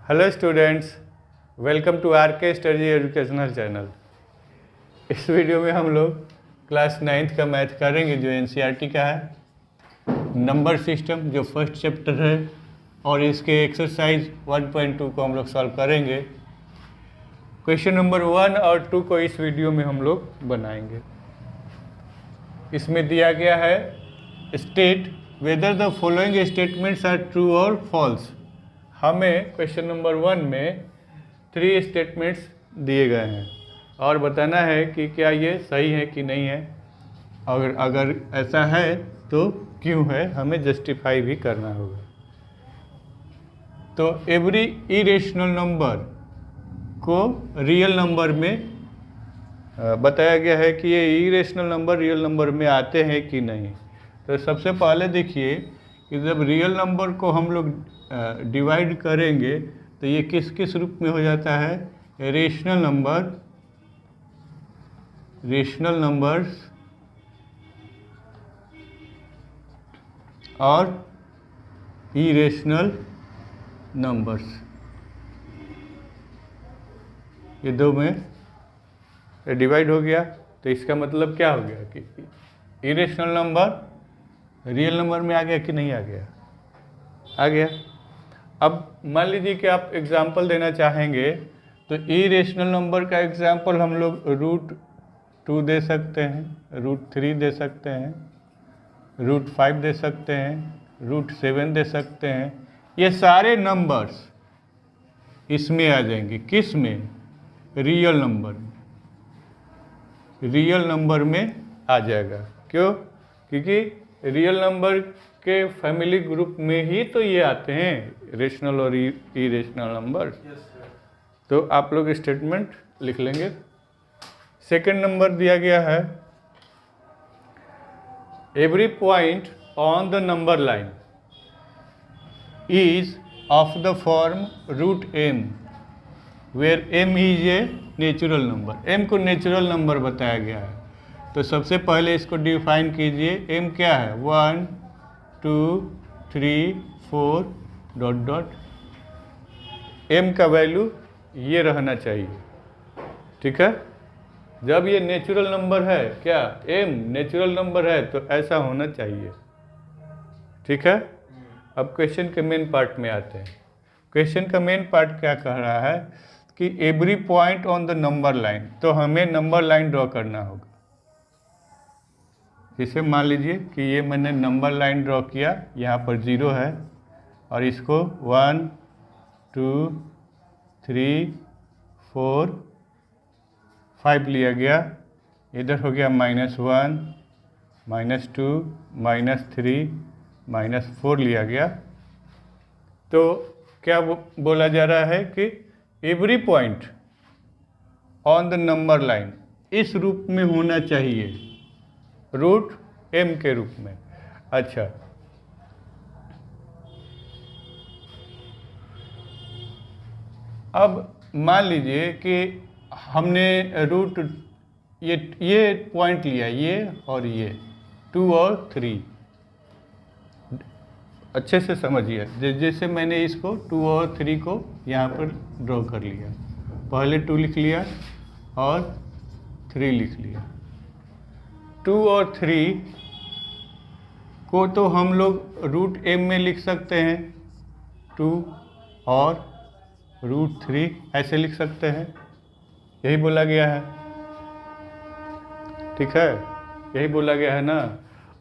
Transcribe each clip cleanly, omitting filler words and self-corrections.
Hello students, welcome to R K study educational channel. इस video में हम लोग क्लास 9th का मैथ करेंगे जो एनसीईआरटी का है। नंबर सिस्टम जो फर्स्ट चैप्टर है और इसके एक्सरसाइज 1.2 को हम लोग सॉल्व करेंगे। क्वेश्चन नंबर 1 और 2 को इस वीडियो में हम लोग बनाएंगे। इसमें दिया गया है state whether the following statements are true और फॉल्स। हमें क्वेश्चन नंबर 1 में 3 स्टेटमेंट्स दिए गए हैं और बताना है कि क्या ये सही है कि नहीं है। अगर ऐसा है तो क्यों है, हमें जस्टिफाई भी करना होगा। तो एवरी इरेशनल नंबर को रियल नंबर में बताया गया है कि ये इरेशनल नंबर रियल नंबर में आते हैं कि नहीं। तो सबसे पहले देखिए कि जब रियल नंबर को हम लोग डिवाइड करेंगे तो ये किस किस रूप में हो जाता है। रेशनल नंबर्स और इरेशनल नंबर्स, ये दो में डिवाइड हो गया। तो इसका मतलब क्या हो गया कि इरेशनल नंबर रियल नंबर में आ गया कि नहीं आ गया, आ गया। अब मान लीजिए कि आप एग्जाम्पल देना चाहेंगे तो इरेशनल नंबर का एग्जाम्पल हम लोग √2 दे सकते हैं, √3 दे सकते हैं, √5 दे सकते हैं, √7 दे सकते हैं। ये सारे नंबर्स इसमें आ जाएंगे। किस में? रियल नंबर में। रियल नंबर में आ जाएगा। क्यों? क्योंकि रियल नंबर के फैमिली ग्रुप में ही तो ये आते हैं, रेशनल और इरेशनल नंबर। तो आप लोग स्टेटमेंट लिख लेंगे। सेकंड नंबर दिया गया है every point on the number line is of the form √m where m is a natural number. m को नेचुरल नंबर बताया गया है। तो सबसे पहले इसको डिफाइन कीजिए। m क्या है? 1 2 3 4 ... m का वैल्यू ये रहना चाहिए। ठीक है, जब ये नेचुरल नंबर है, क्या m नेचुरल नंबर है तो ऐसा होना चाहिए। ठीक है। अब क्वेश्चन के मेन पार्ट में आते हैं। क्वेश्चन का मेन पार्ट क्या कह रहा है कि every point on the number line. तो हमें नंबर लाइन ड्रॉ करना होगा। जैसे मान लीजिए कि ये मैंने नंबर लाइन ड्रॉ किया, यहाँ पर 0 है और इसको 1 2 3 4 5 लिया गया। इधर हो गया -1 -2 -3 -4 लिया गया। तो क्या बोला जा रहा है कि every point on the number line इस रूप में होना चाहिए, √m के रूप में। अच्छा, अब मान लीजिए कि हमने ये पॉइंट लिया, ये और ये 2 और 3। अच्छे से समझिए। जैसे मैंने इसको 2 और 3 को यहाँ पर ड्रॉ कर लिया। पहले 2 लिख लिया और 3 लिख लिया। 2 और 3 को तो हम लोग √m में लिख सकते हैं, 2 और √3 ऐसे लिख सकते हैं। यही बोला गया है। ठीक है, यही बोला गया है ना।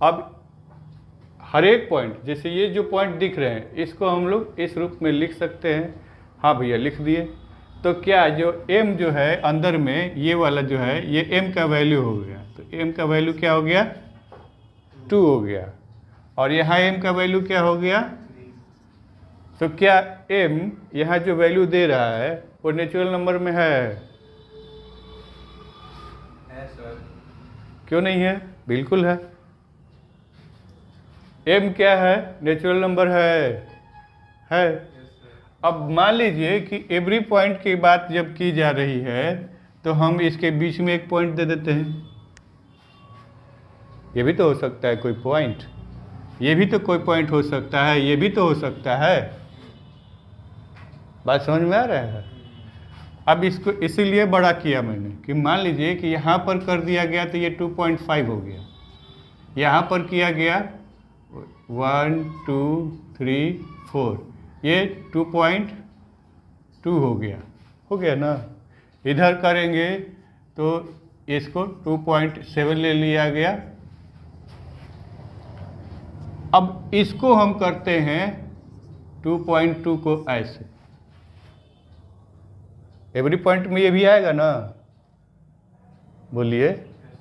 अब हर एक पॉइंट, जैसे ये जो पॉइंट दिख रहे हैं, इसको हम लोग इस रूप में लिख सकते हैं। हाँ भैया, लिख दिए। तो क्या जो m जो है अंदर में, ये वाला जो है, ये m का वैल्यू हो गया। तो m का वैल्यू क्या हो गया? 2 हो गया। और यहाँ m का वैल्यू क्या हो गया? तो क्या m यहाँ जो वैल्यू दे रहा है वो नेचुरल नंबर में है? सर। क्यों नहीं है? बिल्कुल है। m क्या है? नेचुरल नंबर है। अब मान लीजिए कि एवरी पॉइंट की बात जब की जा रही है तो हम इसके बीच में एक पॉइंट दे देते हैं। ये भी तो हो सकता है कोई पॉइंट, ये भी तो कोई पॉइंट हो सकता है, ये भी तो हो सकता है। बात समझ में आ रहा है? अब इसको इसीलिए बड़ा किया मैंने कि मान लीजिए कि यहाँ पर कर दिया गया तो ये 2.5 हो गया, यहाँ पर किया गया 1 2 3 4, ये 2.2 हो गया ना। इधर करेंगे तो इसको 2.7 ले लिया गया। अब इसको हम करते हैं 2.2 को ऐसे, एवरी पॉइंट में ये भी आएगा ना, बोलिए,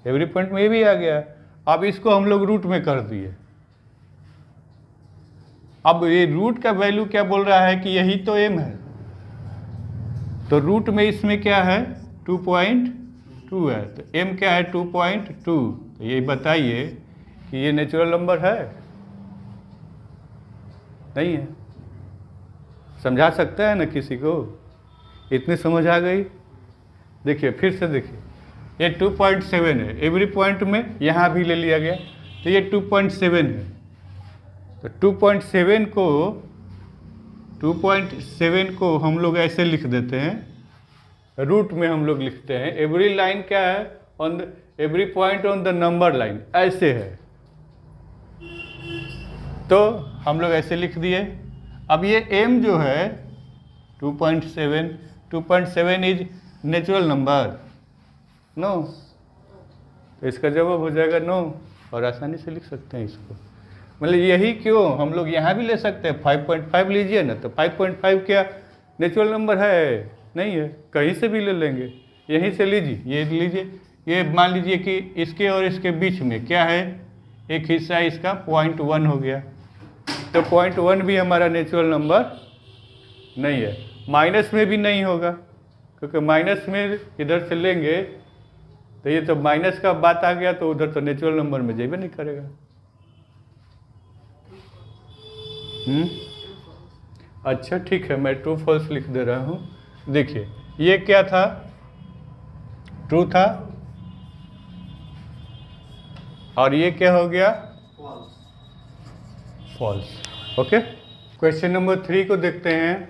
एवरी पॉइंट में ये भी आ गया। अब इसको हम लोग रूट में कर दिए। अब ये रूट का वैल्यू क्या बोल रहा है कि यही तो m है, तो रूट में इसमें क्या है 2.2 है, तो m क्या है 2.2। तो ये बताइए कि ये नेचुरल नंबर है? नहीं है। समझा सकता है ना किसी को? इतनी समझ आ गई? देखिए फिर से देखिए, ये 2.7 है, एवरी पॉइंट में यहाँ भी ले लिया गया, तो ये 2.7 है। तो 2.7 को हम लोग ऐसे लिख देते हैं, रूट में हम लोग लिखते हैं, एवरी लाइन क्या है on the every point on the number line, ऐसे है, तो हम लोग ऐसे लिख दिए। अब ये m जो है 2.7 इज नेचुरल नंबर, नो, तो इसका जवाब हो जाएगा नो, और आसानी से लिख सकते हैं इसको। मतलब यही क्यों हम लोग यहाँ भी ले सकते हैं, 5.5 लीजिए ना, तो 5.5 क्या नेचुरल नंबर है? नहीं है, कहीं से भी ले लेंगे, यहीं से लीजिए, ये लीजिए, ये मान लीजिए कि इसके और इसके बीच में क्या है, एक हिस्सा इसका 0.1 हो गया, तो 0.1 भी हमारा नेचुरल नंबर नहीं है। माइनस में भी नहीं होगा, क्योंकि माइनस में इधर से लेंगे तो ये तो माइनस का बात आ गया, तो उधर तो नेचुरल नंबर में जाइए नहीं करेगा। अच्छा ठीक है, मैं ट्रू फॉल्स लिख दे रहा हूँ। देखिए ये क्या था, ट्रू था, और ये क्या हो गया, फॉल्स। ओके, क्वेश्चन नंबर 3 को देखते हैं।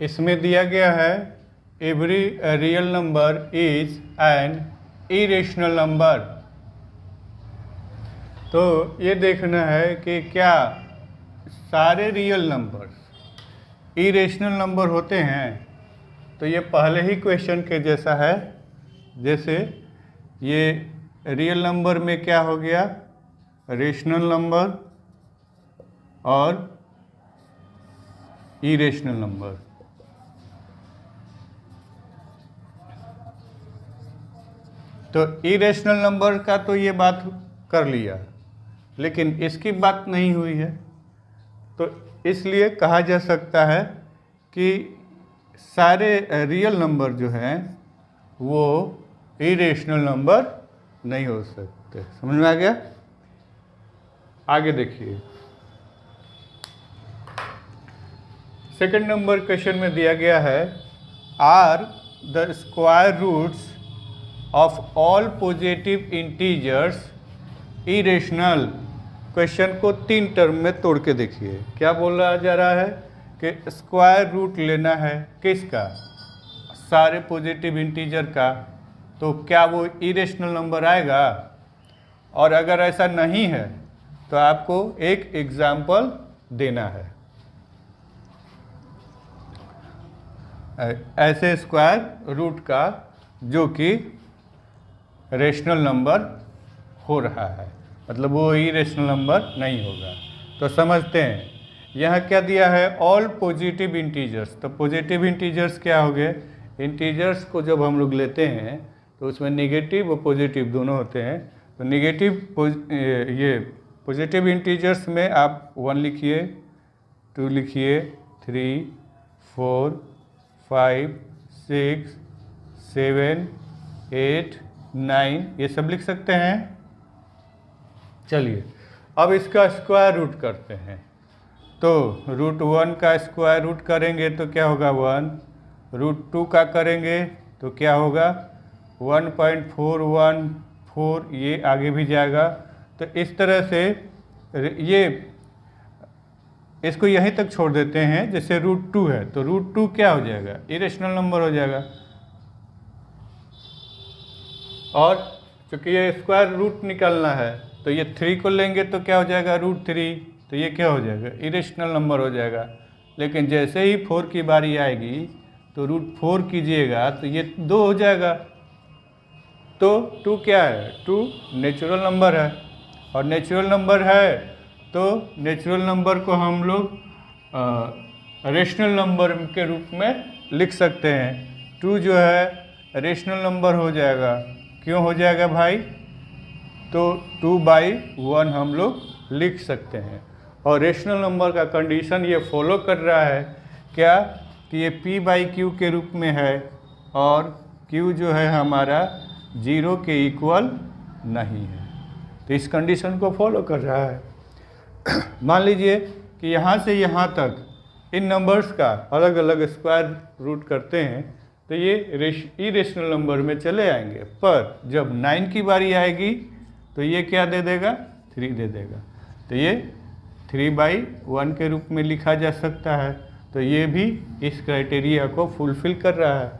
इसमें दिया गया है every real number is an irrational number. तो ये देखना है कि क्या सारे रियल नंबर्स इरेशनल नंबर होते हैं। तो ये पहले ही क्वेश्चन के जैसा है, जैसे ये रियल नंबर में क्या हो गया, रेशनल नंबर और इरेशनल नंबर। तो इरेशनल नंबर का तो ये बात कर लिया, लेकिन इसकी बात नहीं हुई है, तो इसलिए कहा जा सकता है कि सारे रियल नंबर जो हैं वो इरेशनल नंबर नहीं हो सकते। समझ में आ गया? आगे देखिए, सेकंड नंबर क्वेश्चन में दिया गया है are the square roots of all positive integers irrational. Question को 3 टर्म में तोड़ के देखिए, क्या बोला जा रहा है कि स्क्वायर रूट लेना है किसका, सारे पॉजिटिव इंटीजर का, तो क्या वो इरेशनल नंबर आएगा? और अगर ऐसा नहीं है तो आपको एक एग्जाम्पल देना है, ऐसे स्क्वायर रूट का जो कि रेशनल नंबर हो रहा है, मतलब वो इरेशनल नंबर नहीं होगा। तो समझते हैं, यहाँ क्या दिया है, ऑल पॉजिटिव इंटीजर्स। तो पॉजिटिव इंटीजर्स क्या हो गए, इंटीजर्स को जब हम लोग लेते हैं तो उसमें नेगेटिव और पॉजिटिव दोनों होते हैं। तो ये पॉजिटिव इंटीजर्स में आप 1 लिखिए, 2 लिखिए, 3 4 5 6 7 8 9, ये सब लिख सकते हैं। चलिए अब इसका स्क्वायर रूट करते हैं। तो √1 का स्क्वायर रूट करेंगे तो क्या होगा 1, √2 का करेंगे तो क्या होगा 1.414, ये आगे भी जाएगा। तो इस तरह से ये इसको यहीं तक छोड़ देते हैं, जैसे √2 है तो √2 क्या हो जाएगा, इरेशनल नंबर हो जाएगा। और चूँकि ये स्क्वायर रूट निकालना है तो ये 3 को लेंगे तो क्या हो जाएगा, √3, तो ये क्या हो जाएगा, इरेशनल नंबर हो जाएगा। लेकिन जैसे ही 4 की बारी आएगी तो √4 कीजिएगा तो ये 2 हो जाएगा। तो 2 क्या है, 2 नेचुरल नंबर है, और नेचुरल नंबर है तो नेचुरल नंबर को हम लोग रेशनल नंबर के रूप में लिख सकते हैं। 2 जो है रेशनल नंबर हो जाएगा। क्यों हो जाएगा भाई, तो 2/1 हम लोग लिख सकते हैं। और रेशनल नंबर का कंडीशन ये फॉलो कर रहा है क्या, कि ये p/q के रूप में है और q जो है हमारा 0 के इक्वल नहीं है, तो इस कंडीशन को फॉलो कर रहा है। मान लीजिए कि यहाँ से यहाँ तक इन नंबर्स का अलग अलग स्क्वायर रूट करते हैं तो ये इरेशनल नंबर में चले आएंगे, पर जब 9 की बारी आएगी तो ये क्या दे देगा, 3 दे देगा। तो ये 3/1 के रूप में लिखा जा सकता है। तो ये भी इस क्राइटेरिया को फुलफिल कर रहा है।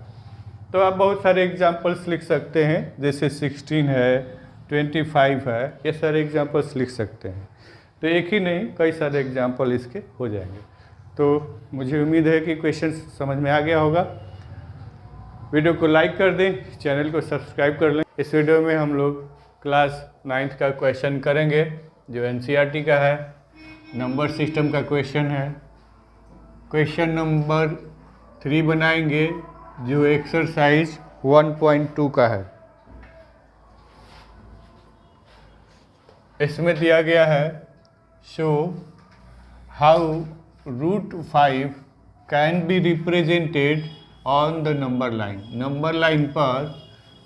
तो आप बहुत सारे एग्जांपल्स लिख सकते हैं, जैसे 16 है, 25 है, ये सारे एग्जांपल्स लिख सकते हैं। तो एक ही नहीं, कई सारे एग्जांपल इसके हो जाएंगे। तो मुझे उम्मीद है कि क्वेश्चन समझ में आ गया होगा। वीडियो को लाइक कर दें, चैनल को सब्सक्राइब कर लें। इस वीडियो में हम लोग क्लास 9th का क्वेश्चन करेंगे जो NCERT का है, नंबर सिस्टम का क्वेश्चन है। क्वेश्चन नंबर 3 बनाएंगे जो एक्सरसाइज 1.2 का है। इसमें दिया गया है show how √5 can be represented on the number line. Number line पर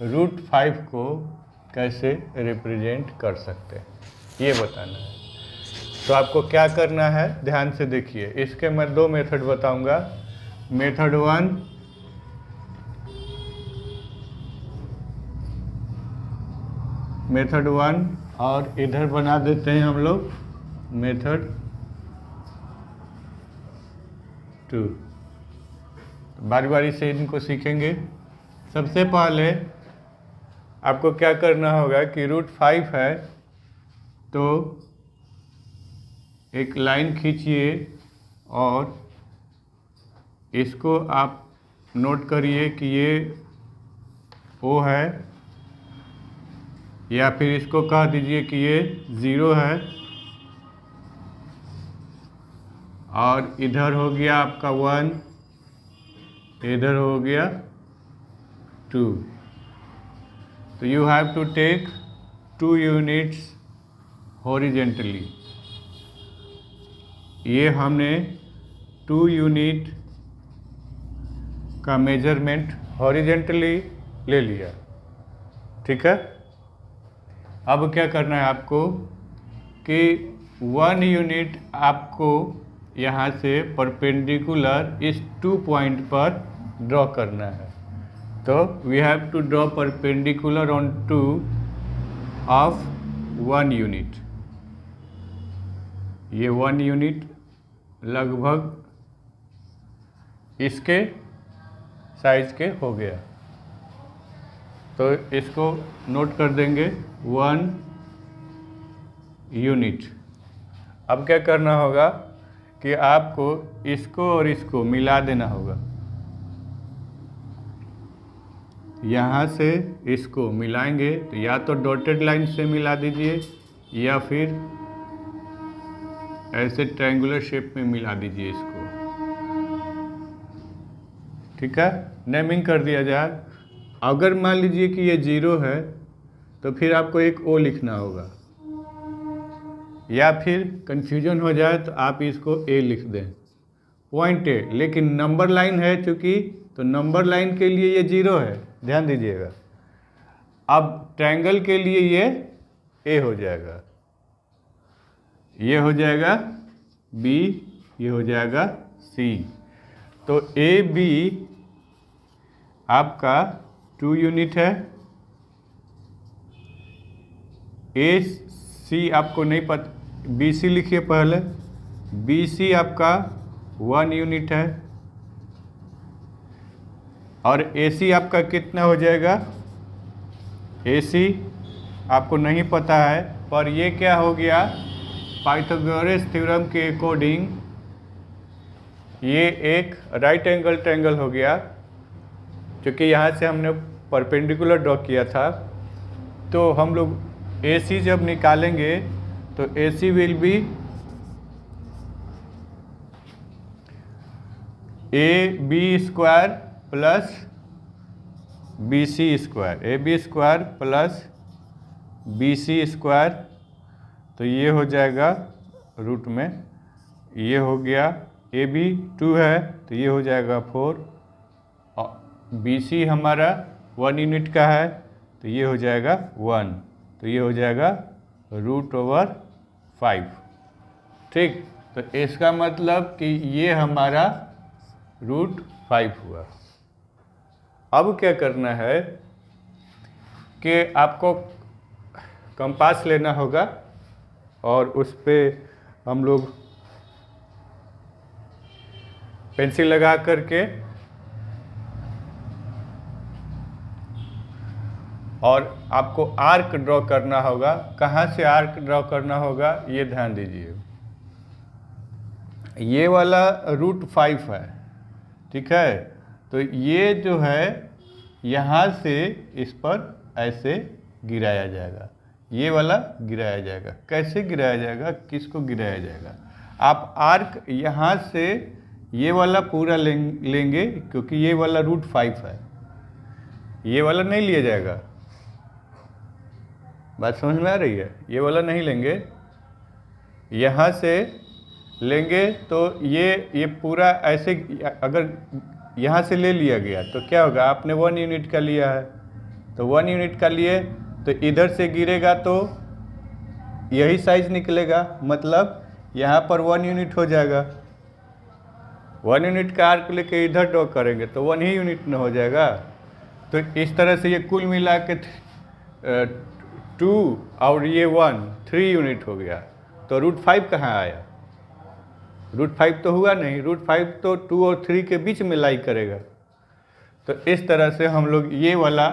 √5 को कैसे रिप्रेजेंट कर सकते हैं ये बताना है। तो आपको क्या करना है, ध्यान से देखिए। इसके मैं 2 मेथड बताऊंगा। मेथड 1, मेथड 1 और इधर बना देते हैं हम लोग मेथड 2। बारी बारी से इनको सीखेंगे। सबसे पहले आपको क्या करना होगा कि √5 है तो एक लाइन खींचिए और इसको आप नोट करिए कि ये O है, या फिर इसको कह दीजिए कि ये 0 है, और इधर हो गया आपका 1, इधर हो गया 2। तो you have to take 2 units horizontally. ये हमने 2 यूनिट का मेजरमेंट हॉरिजेंटली ले लिया, ठीक है। अब क्या करना है आपको कि 1 यूनिट आपको यहाँ से परपेंडिकुलर इस 2 पॉइंट पर ड्रॉ करना है। तो we have to draw perpendicular on 2 of 1 unit. ये 1 यूनिट लगभग इसके साइज के हो गया, तो इसको नोट कर देंगे 1 यूनिट। अब क्या करना होगा कि आपको इसको और इसको मिला देना होगा। यहाँ से इसको मिलाएंगे तो या तो डॉटेड लाइन से मिला दीजिए या फिर ऐसे ट्रायंगुलर शेप में मिला दीजिए इसको, ठीक है। नेमिंग कर दिया जाए। अगर मान लीजिए कि ये 0 है तो फिर आपको एक O लिखना होगा, या फिर कंफ्यूजन हो जाए तो आप इसको A लिख दें, पॉइंट A। लेकिन नंबर लाइन है चूँकि, तो नंबर लाइन के लिए ये 0 है, ध्यान दीजिएगा। अब ट्रायंगल के लिए ये A हो जाएगा, ये हो जाएगा B, ये हो जाएगा C। तो AB आपका 2 यूनिट है। AC आपको नहीं पता, BC लिखिए पहले, BC आपका 1 यूनिट है और AC आपका कितना हो जाएगा? AC आपको नहीं पता है, पर ये क्या हो गया, पाइथागोरस थ्योरम के अकॉर्डिंग ये एक राइट एंगल ट्रायंगल हो गया, क्योंकि यहाँ से हमने परपेंडिकुलर ड्रॉ किया था। तो हम लोग AC जब निकालेंगे तो AC will be AB square plus BC square, AB square plus BC square. तो ये हो जाएगा रूट में, ये हो गया AB 2 है तो ये हो जाएगा 4, और BC हमारा 1 यूनिट का है तो ये हो जाएगा 1, तो ये हो जाएगा √5। ठीक, तो इसका मतलब कि ये हमारा √5 हुआ। अब क्या करना है कि आपको कंपास लेना होगा और उस पर हम लोग पेंसिल लगा करके और आपको आर्क ड्रॉ करना होगा। कहाँ से आर्क ड्रॉ करना होगा ये ध्यान दीजिए। ये वाला √5 है, ठीक है, तो ये जो है यहाँ से इस पर ऐसे गिराया जाएगा, ये वाला गिराया जाएगा। कैसे गिराया जाएगा, किसको गिराया जाएगा? आप आर्क यहाँ से ये वाला पूरा लेंगे क्योंकि ये वाला √5 है, ये वाला नहीं लिया जाएगा। बात समझ में आ रही है? ये वाला नहीं लेंगे, यहाँ से लेंगे तो ये पूरा ऐसे, अगर यहाँ से ले लिया गया तो क्या होगा, आपने 1 यूनिट का लिया है तो 1 यूनिट का लिए तो इधर से गिरेगा तो यही साइज निकलेगा, मतलब यहाँ पर 1 यूनिट हो जाएगा। 1 यूनिट का आर्क लेके इधर ड्रॉ करेंगे तो 1 ही यूनिट न हो जाएगा। तो इस तरह से ये कुल मिला के 2 और ये 1 3 यूनिट हो गया। तो √5 कहाँ आया? √5 तो हुआ नहीं, √5 तो 2 और 3 के बीच में लाई करेगा। तो इस तरह से हम लोग ये वाला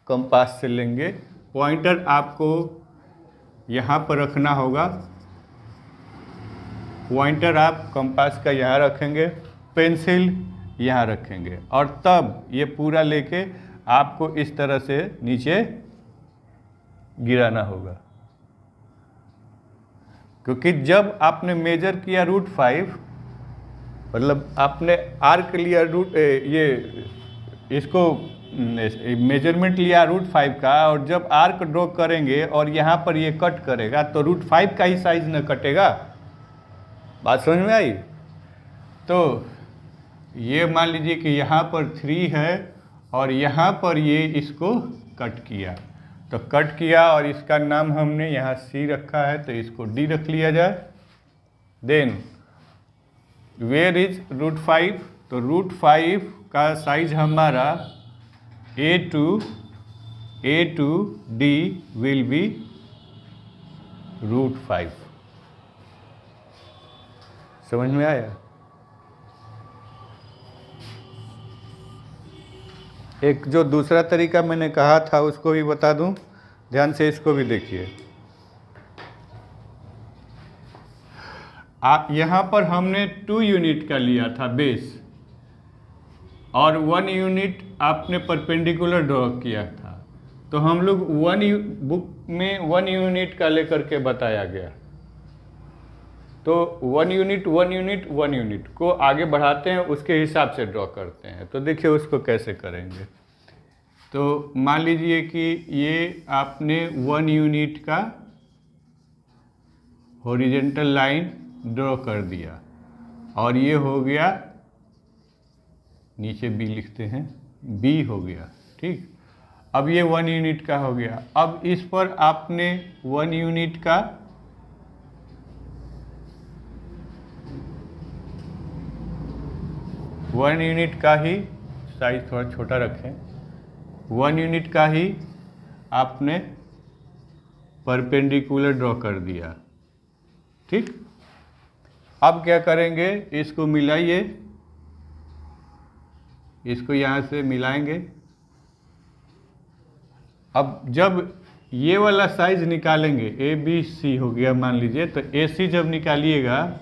कंपास से लेंगे। पॉइंटर आपको यहाँ पर रखना होगा, पॉइंटर आप कंपास का यहाँ रखेंगे, पेंसिल यहाँ रखेंगे और तब ये पूरा लेके आपको इस तरह से नीचे गिराना होगा। क्योंकि जब आपने मेजर किया √5, मतलब आपने आर्क लिया ये इसको मेजरमेंट लिया √5 का, और जब आर्क ड्रॉ करेंगे और यहाँ पर ये कट करेगा तो √5 का ही साइज न कटेगा। बात समझ में आई? तो ये मान लीजिए कि यहाँ पर 3 है और यहाँ पर ये इसको कट किया, तो कट किया और इसका नाम हमने यहाँ C रखा है तो इसको D रख लिया जाए। Then where is √5? तो √5 का साइज हमारा A2 D विल बी √5। समझ में आया? एक जो दूसरा तरीका मैंने कहा था उसको भी बता दूं, ध्यान से इसको भी देखिए। यहाँ पर हमने 2 यूनिट का लिया था बेस और 1 यूनिट आपने परपेंडिकुलर ड्रॉ किया था, तो हम लोग बुक में 1 यूनिट का लेकर के बताया गया। तो 1 यूनिट 1 यूनिट 1 यूनिट को आगे बढ़ाते हैं, उसके हिसाब से ड्रॉ करते हैं। तो देखिए उसको कैसे करेंगे। तो मान लीजिए कि ये आपने 1 यूनिट का हॉरिजेंटल लाइन ड्रॉ कर दिया और ये हो गया, नीचे B लिखते हैं, B हो गया, ठीक। अब ये 1 यूनिट का हो गया। अब इस पर आपने 1 यूनिट का ही साइज थोड़ा छोटा रखें, 1 यूनिट का ही आपने परपेंडिकुलर ड्रॉ कर दिया, ठीक। अब क्या करेंगे, इसको मिलाइए, इसको यहाँ से मिलाएंगे। अब जब ये वाला साइज निकालेंगे, ए बी सी हो गया मान लीजिए, तो ए सी जब निकालिएगा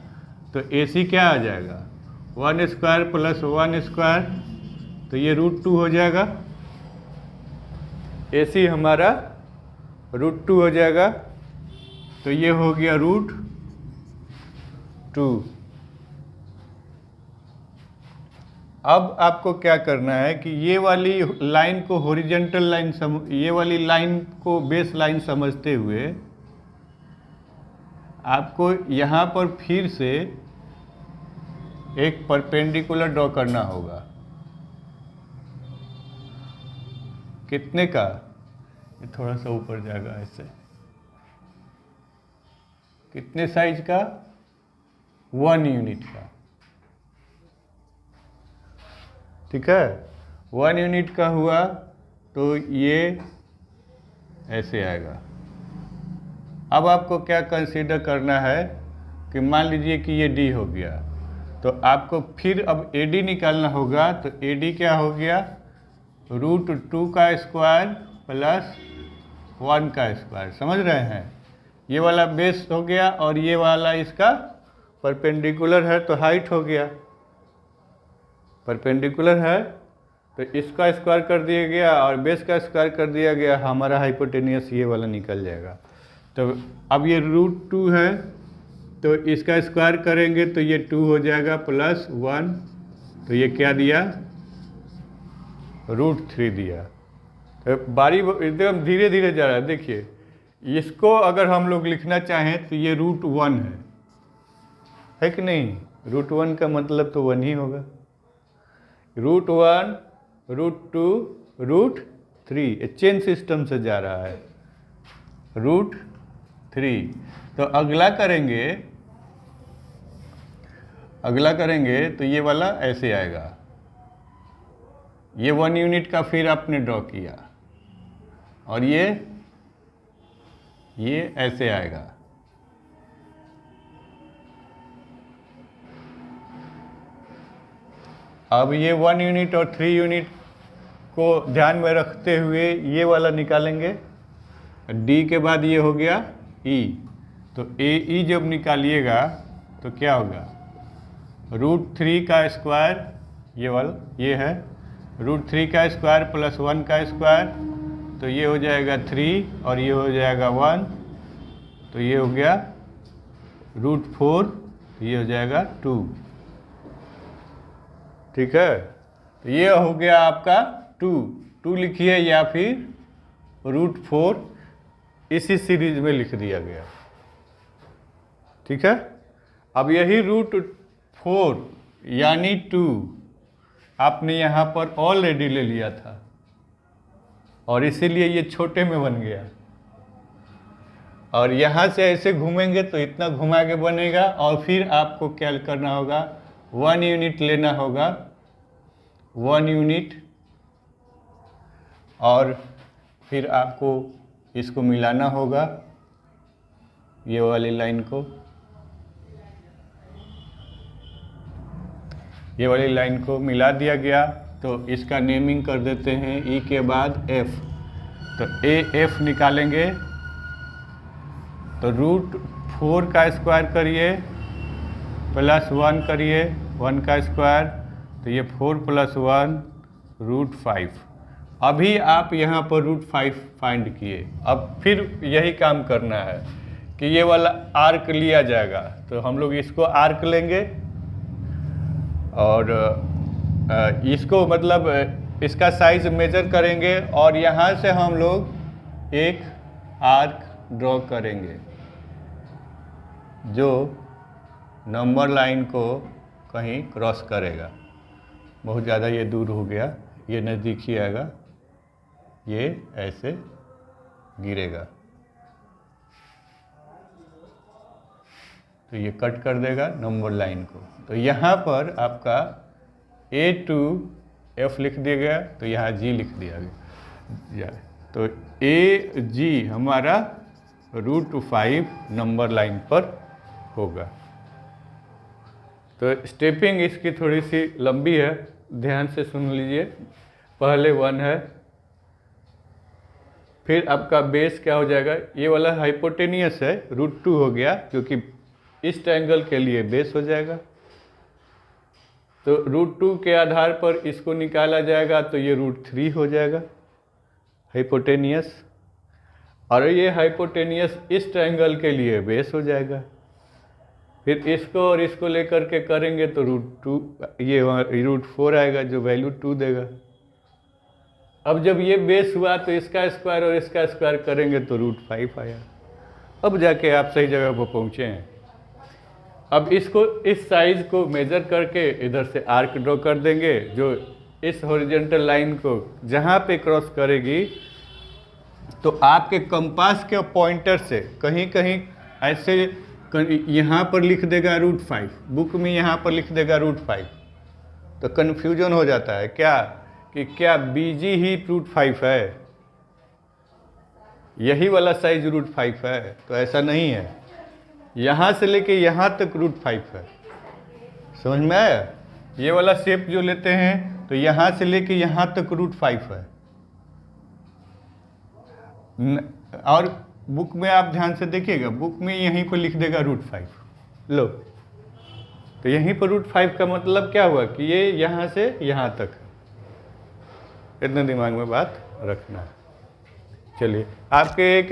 तो ए सी क्या आ जाएगा, 1 स्क्वायर प्लस 1 स्क्वायर, तो ये √2 हो जाएगा। ए सी हमारा √2 हो जाएगा, तो ये हो गया √2। अब आपको क्या करना है कि ये वाली लाइन को हॉरिजॉन्टल लाइन ये वाली लाइन को बेस लाइन समझते हुए आपको यहाँ पर फिर से एक परपेंडिकुलर ड्रॉ करना होगा। कितने का, ये थोड़ा सा ऊपर जाएगा ऐसे, कितने साइज का, 1 यूनिट का, ठीक है। 1 यूनिट का हुआ तो ये ऐसे आएगा। अब आपको क्या कंसीडर करना है कि मान लीजिए कि ये डी हो गया, तो आपको फिर अब ए डी निकालना होगा। तो ए डी क्या हो गया, √2 का स्क्वायर प्लस 1 का स्क्वायर, समझ रहे हैं। ये वाला बेस हो गया और ये वाला इसका परपेंडिकुलर है, तो हाइट हो गया। परपेंडिकुलर है तो इसका स्क्वायर कर दिया गया और बेस का स्क्वायर कर दिया गया, हमारा हाइपोटेनियस ये वाला निकल जाएगा। तो अब ये √2 है, तो इसका स्क्वायर करेंगे तो ये 2 हो जाएगा प्लस 1, तो ये क्या दिया, √3 दिया। तो बारी एकदम धीरे धीरे जा रहा है। देखिए, इसको अगर हम लोग लिखना चाहें तो ये √1 है कि नहीं। √1 का मतलब तो 1 ही होगा। √1, √2, √3, चेन सिस्टम से जा रहा है, √3। तो अगला करेंगे तो ये वाला ऐसे आएगा। ये 1 यूनिट का फिर आपने ड्रॉ किया और ये ऐसे आएगा। अब ये 1 यूनिट और 3 यूनिट को ध्यान में रखते हुए ये वाला निकालेंगे। डी के बाद ये हो गया ई, तो ए ई जब निकालिएगा तो क्या होगा, √3 का स्क्वायर, ये वाला ये है, √3 का स्क्वायर प्लस 1 का स्क्वायर, तो ये हो जाएगा 3 और ये हो जाएगा 1, तो ये हो गया √4, तो ये हो जाएगा 2, ठीक है। तो ये हो गया आपका 2 लिखिए या फिर √4 इसी सीरीज में लिख दिया गया, ठीक है। अब यही √4 यानी 2 आपने यहाँ पर ऑलरेडी ले लिया था और इसीलिए ये छोटे में बन गया। और यहाँ से ऐसे घूमेंगे तो इतना घुमा के बनेगा और फिर आपको क्या करना होगा, 1 यूनिट लेना होगा, 1 यूनिट, और फिर आपको इसको मिलाना होगा ये वाली लाइन को, ये वाली लाइन को मिला दिया गया। तो इसका नेमिंग कर देते हैं ई के बाद एफ। तो एफ निकालेंगे तो √4 का स्क्वायर करिए प्लस 1 करिए, 1 का स्क्वायर, तो ये 4 + 1 √5। अभी आप यहाँ पर √5 फाइंड किए। अब फिर यही काम करना है कि ये वाला आर्क लिया जाएगा, तो हम लोग इसको आर्क लेंगे और इसको मतलब इसका साइज मेजर करेंगे और यहाँ से हम लोग एक आर्क ड्रॉ करेंगे जो नंबर लाइन को कहीं क्रॉस करेगा। बहुत ज़्यादा ये दूर हो गया, ये नज़दीक ही आएगा, ये ऐसे गिरेगा तो ये कट कर देगा नंबर लाइन को। तो यहाँ पर आपका A to F लिख दिया गया, तो यहाँ G लिख दिया गया। तो AG हमारा √5 नंबर लाइन पर होगा। तो स्टेपिंग इसकी थोड़ी सी लंबी है, ध्यान से सुन लीजिए। पहले 1 है, फिर आपका बेस क्या हो जाएगा, ये वाला हाइपोटेनियस है, √2 हो गया, क्योंकि इस ट्रायंगल के लिए बेस हो जाएगा। तो √2 के आधार पर इसको निकाला जाएगा, तो ये √3 हो जाएगा हाइपोटेनियस, और ये हाइपोटेनियस इस ट्रायंगल के लिए बेस हो जाएगा। फिर इसको और इसको लेकर के करेंगे तो √2, ये √4 आएगा जो वैल्यू 2 देगा। अब जब ये बेस हुआ तो इसका स्क्वायर और इसका स्क्वायर करेंगे तो √5 आया। अब जाके आप सही जगह पर पहुँचे हैं। अब इसको, इस साइज को मेजर करके इधर से आर्क ड्रॉ कर देंगे, जो इस हॉरिजॉन्टल लाइन को जहाँ पे क्रॉस करेगी, तो आपके कंपास के पॉइंटर से कहीं कहीं ऐसे यहाँ पर लिख देगा √5, बुक में यहाँ पर लिख देगा √5, तो कन्फ्यूजन हो जाता है क्या कि क्या BG ही √5 है, यही वाला साइज √5 है? तो ऐसा नहीं है, यहाँ से लेके यहाँ तक √5 है। समझ में आया? ये वाला शेप जो लेते हैं तो यहाँ से लेके यहाँ तक √5 है। और बुक में आप ध्यान से देखिएगा, बुक में यहीं पर लिख देगा √5। लो, तो यहीं पर √5 का मतलब क्या हुआ कि ये यहाँ से यहाँ तक है। इतना दिमाग में बात रखना है। चलिए, आपके एक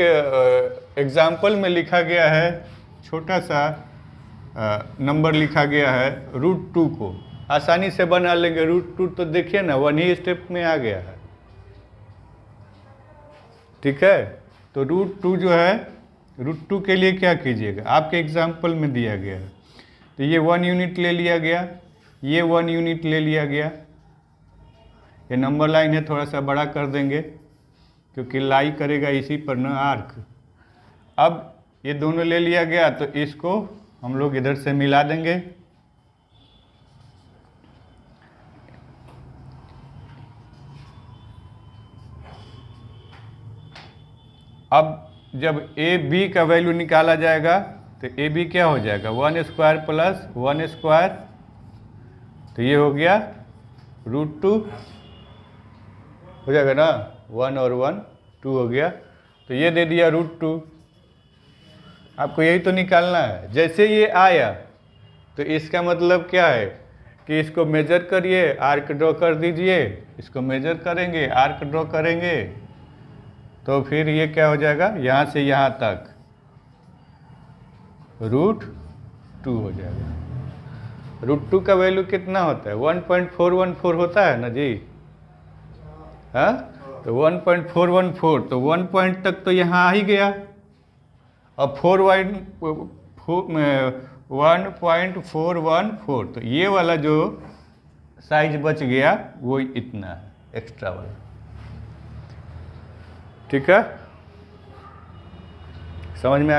एग्जाम्पल में लिखा गया है, छोटा सा नंबर लिखा गया है, √2 को आसानी से बना लेंगे। √2 तो देखिए ना 1 ही स्टेप में आ गया है, ठीक है। तो √2 जो है, √2 के लिए क्या कीजिएगा, आपके एग्जाम्पल में दिया गया है, तो ये 1 यूनिट ले लिया गया, ये 1 यूनिट ले लिया गया। ये नंबर लाइन है, थोड़ा सा बड़ा कर देंगे क्योंकि लाई करेगा इसी पर ना आर्क। अब ये दोनों ले लिया गया, तो इसको हम लोग इधर से मिला देंगे। अब जब AB का वैल्यू निकाला जाएगा तो AB क्या हो जाएगा, 1 स्क्वायर प्लस 1 स्क्वायर, तो ये हो गया √2 हो जाएगा ना, 1 और 1 2 हो गया। तो ये दे दिया √2। आपको यही तो निकालना है। जैसे ये आया तो इसका मतलब क्या है कि इसको मेजर करिए, आर्क ड्रॉ कर दीजिए, इसको मेजर करेंगे, आर्क ड्रॉ करेंगे, तो फिर ये क्या हो जाएगा, यहाँ से यहाँ तक √2 हो जाएगा। √2 का वैल्यू कितना होता है, 1.414 होता है ना जी, हाँ। तो 1.414, तो 1 पॉइंट तक तो यहाँ आ ही गया। अब 1.414, तो ये वाला जो साइज बच गया वो इतना है, एक्स्ट्रा वाला, ठीक है। समझ में